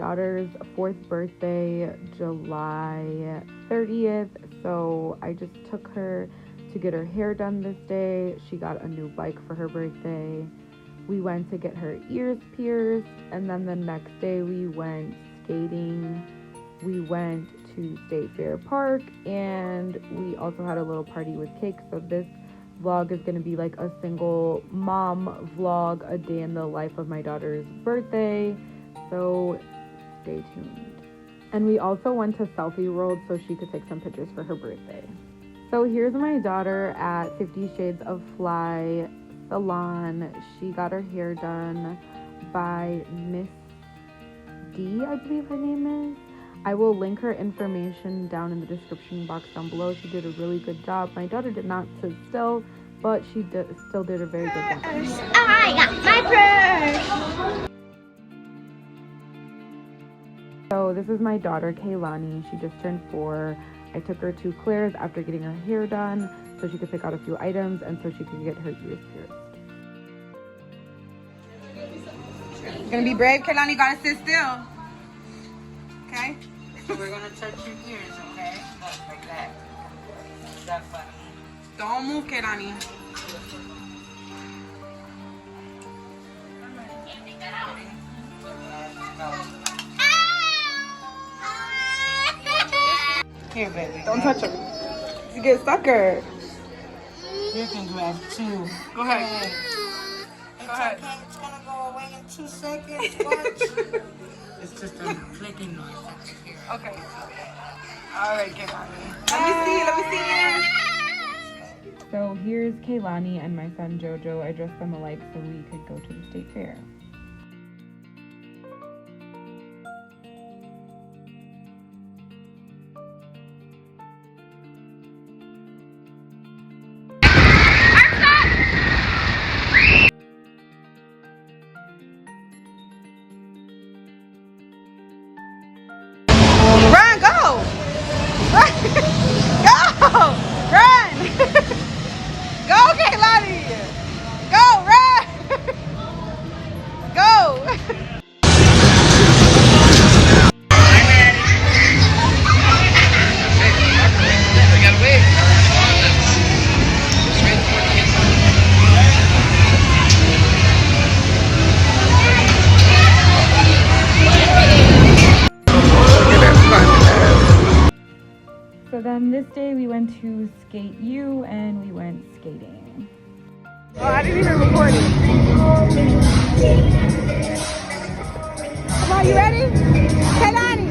daughter's 4th birthday, July 30th, so I just took her to get her hair done this day. She got a new bike for her birthday. We went to get her ears pierced, and then the next day we went skating. We went to State Fair Park, and we also had a little party with cake. So this vlog is going to be like a single mom vlog, a day in the life of my daughter's birthday, so stay tuned. And we also went to Selfie World so she could take some pictures for her birthday. So here's my daughter at 50 Shades of Fly salon. She got her hair done by Miss D, I believe her name is. I will link her information down in the description box down below. She did a really good job. My daughter did not sit still, but she still did a very good job. I got my purse! So this is my daughter, KAILANI. She just turned 4. I took her to Claire's after getting her hair done so she could pick out a few items and so she could get her ears pierced. It's gonna be brave, KAILANI. Gotta sit still. Okay? So we're gonna touch your ears, okay? Look, like that. That button. Don't move, KAILANI. Here, baby. Don't touch her. You get sucker. You can grab 2. Go ahead. Go ahead. Okay, it's gonna go away in 2 seconds. Watch. It's just a clicking noise that you hear. Okay. All right, KAILANI. Let me see. So here's KAILANI and my son Jojo. I dressed them alike so we could go to the state fair. Run, go! Run! Go! Run! Go, KAILANI! Go, run! Go! So then this day we went to Skate U and we went skating. Oh, I didn't even record it. Come on, you ready? KAILANI!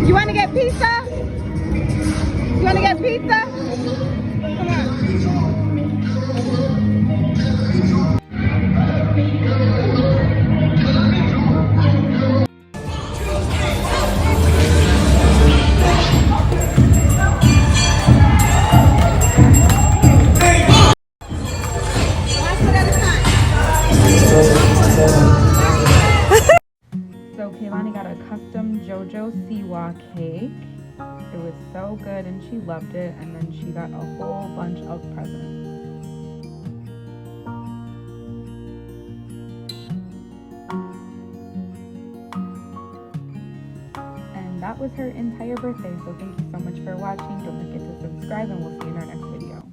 You want to get pizza? You want to get pizza? Come on. So KAILANI got a custom JoJo Siwa cake. It was so good and she loved it, and then she got a whole bunch of presents. And that was her entire birthday, so thank you so much for watching. Don't forget to subscribe and we'll see you in our next video.